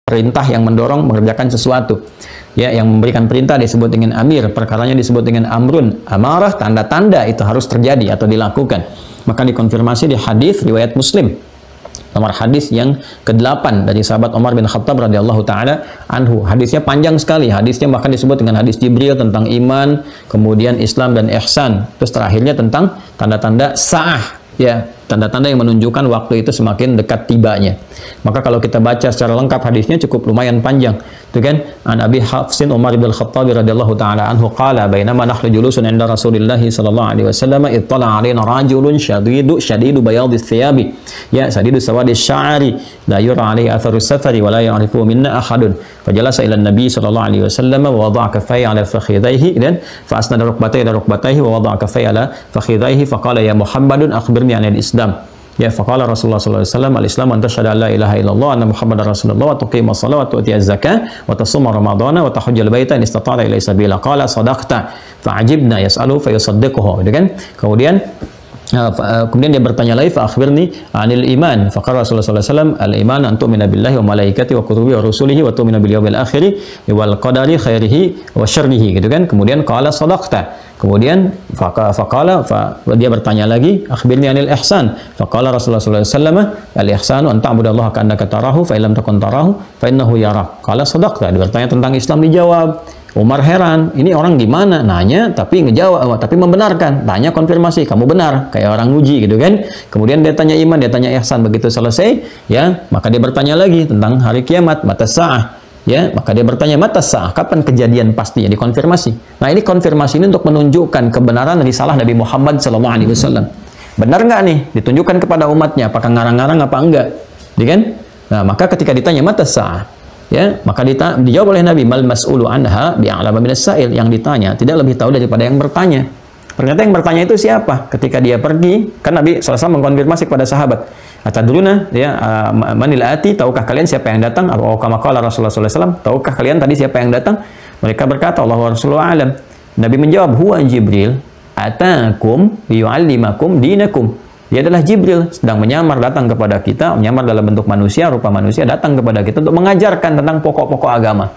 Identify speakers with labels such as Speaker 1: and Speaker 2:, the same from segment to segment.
Speaker 1: perintah yang mendorong mengerjakan sesuatu. Ya, yang memberikan perintah disebut dengan amir, perkaranya disebut dengan amrun, amarah, tanda-tanda itu harus terjadi atau dilakukan. Maka dikonfirmasi di hadis riwayat Muslim. Nomor hadis yang ke-8 dari sahabat Umar bin Khattab radhiyallahu taala anhu. Hadisnya panjang sekali. Hadisnya bahkan disebut dengan hadis Jibril tentang iman, kemudian Islam dan ihsan. Terus terakhirnya tentang tanda-tanda sa'ah. Ya, tanda-tanda yang menunjukkan waktu itu semakin dekat tibanya. Maka kalau kita baca secara lengkap hadisnya cukup lumayan panjang. Itu kan, an Abi Hafsin Umar bin Khattab radhiyallahu taala anhu qala bainama nahnu julusun 'inda Rasulillah sallallahu alaihi wasallam ittala 'alaina rajulun shadidu bayadis thiyabi ya shadidu sawadis sya'ri la yura 'alaihi atharu safari wa la ya'rifu minna ahadun fajalasa ila an-nabi sallallahu alaihi wasallam wa wada'a kaffayhi 'ala fakhidhayhi dan fa asnada rukbatayhi ila rukbatayhi wa wada'a kaffayhi 'ala fakhidhayhi faqala ya Muhammadun akhbirni 'anil Islam. Ya, faqala Rasulullah sallallahu alaihi wasallam al-Islam an tashhadu an la ilaha illallah anna Muhammadar Rasulullah wa tuqima shalah wa tu'tiyaz zakah wa tasuma ramadhana wa tahujjal baita in istata'ta ilaihi sabila. Qala sadaqta fa'ajibna yas'alu fa yusaddiquhu. Gitu kan? Kemudian dia bertanya lagi fa akhbirni anil iman. Faqala Rasulullah sallallahu alaihi wasallam al-iman an tu'mina billahi wa malaikatihi wa kutubihi wa rusulihi wa tu'mina bil yawmil akhir wal qadari khairihi wa syarrihi. Gitu kan? Kemudian qala sadaqta. Kemudian dia bertanya lagi, akhbirni anil ihsan. Faqala Rasulullah sallallahu alaihi wasallam, al ihsanu an ta'budallaha ka'annaka tarahu fa illam takun tarahu fa innahu yarak. Qala sadaqta. Dia bertanya tentang Islam, dijawab. Umar heran, ini orang gimana? Nanya tapi ngejawab, tapi membenarkan. Tanya konfirmasi, kamu benar, kayak orang uji gitu kan. Kemudian dia tanya iman, dia tanya ihsan. Begitu selesai, ya, maka dia bertanya lagi tentang hari kiamat, mata sa'ah. Ya, maka dia bertanya mata sa'ah, kapan kejadian pastinya, dikonfirmasi. Nah, ini konfirmasi ini untuk menunjukkan kebenaran risalah Nabi Muhammad SAW. Benar nggak nih? Ditunjukkan kepada umatnya, apakah ngarang-ngarang apa enggak? Ya kan? Nah, maka ketika ditanya mata sa'ah, ya, maka dijawab oleh Nabi, mal mas'ulu anha bi'alama minas sa'il, yang ditanya tidak lebih tahu daripada yang bertanya. Ternyata yang bertanya itu siapa? Ketika dia pergi, kan Nabi SAW mengkonfirmasi kepada sahabat, atadruna ya manil ati, tahukah kalian siapa yang datang? Atau kama qala Rasulullah SAW, tahukah kalian tadi siapa yang datang? Mereka berkata, Allah wa Rasulullah alam. Nabi menjawab, huwa Jibril atakum liyu'allimakum dinakum. Dia adalah Jibril, sedang menyamar datang kepada kita, menyamar dalam bentuk manusia, rupa manusia, datang kepada kita untuk mengajarkan tentang pokok-pokok agama.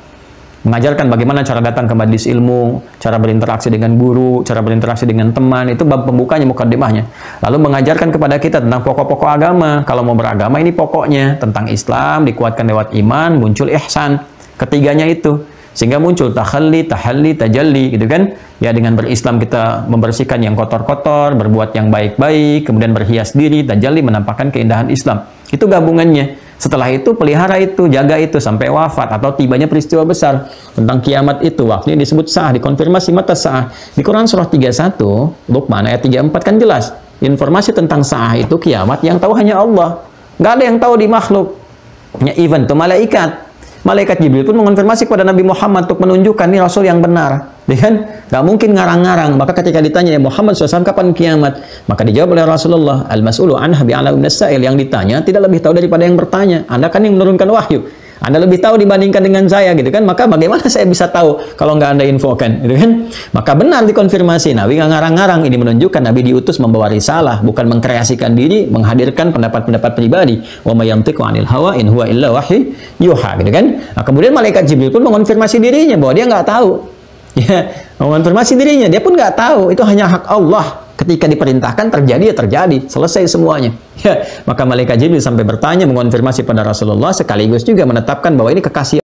Speaker 1: Mengajarkan bagaimana cara datang ke majelis ilmu, cara berinteraksi dengan guru, cara berinteraksi dengan teman, itu bab pembukanya, mukaddimahnya. Lalu mengajarkan kepada kita tentang pokok-pokok agama. Kalau mau beragama ini pokoknya, tentang Islam, dikuatkan lewat iman, muncul ihsan. Ketiganya itu. Sehingga muncul tahalli, tahalli, tajalli, gitu kan? Ya, dengan berislam kita membersihkan yang kotor-kotor, berbuat yang baik-baik, kemudian berhias diri, tajalli menampakkan keindahan Islam. Itu gabungannya. Setelah itu pelihara itu, jaga itu sampai wafat atau tibanya peristiwa besar tentang kiamat itu. Waktunya disebut sa'ah, dikonfirmasi mata sa'ah. Di Quran surah 31, Luqman ayat 34 kan jelas. Informasi tentang sa'ah itu kiamat yang tahu hanya Allah. Nggak ada yang tahu di makhluk. Ya, even itu malaikat. Malaikat Jibril pun mengonfirmasi kepada Nabi Muhammad untuk menunjukkan ini Rasul yang benar. Ya kan? Nggak mungkin ngarang-ngarang. Maka ketika ditanya, ya Muhammad SAW kapan kiamat? Maka dijawab oleh Rasulullah, al-mas'ulu anha bi'alama minas sa'il. Yang ditanya tidak lebih tahu daripada yang bertanya. Anda kan yang menurunkan wahyu. Anda lebih tahu dibandingkan dengan saya, gitu kan? Maka bagaimana saya bisa tahu kalau nggak Anda infokan, gitu kan? Maka benar dikonfirmasi. Nabi nggak ngarang-ngarang. Ini menunjukkan Nabi diutus membawa risalah, bukan mengkreasikan diri, menghadirkan pendapat-pendapat pribadi. Wa may yantiqu 'anil hawa in huwa illa wahyu yuha, gitu kan? Nah, kemudian malaikat Jibril pun mengonfirmasi dirinya bahwa dia nggak tahu. Ya, mengonfirmasi dirinya, dia pun nggak tahu. Itu hanya hak Allah. Ketika diperintahkan terjadi, ya terjadi, selesai semuanya. Ya, maka malaikat Jibril sampai bertanya, mengonfirmasi pada Rasulullah, sekaligus juga menetapkan bahwa ini kekasih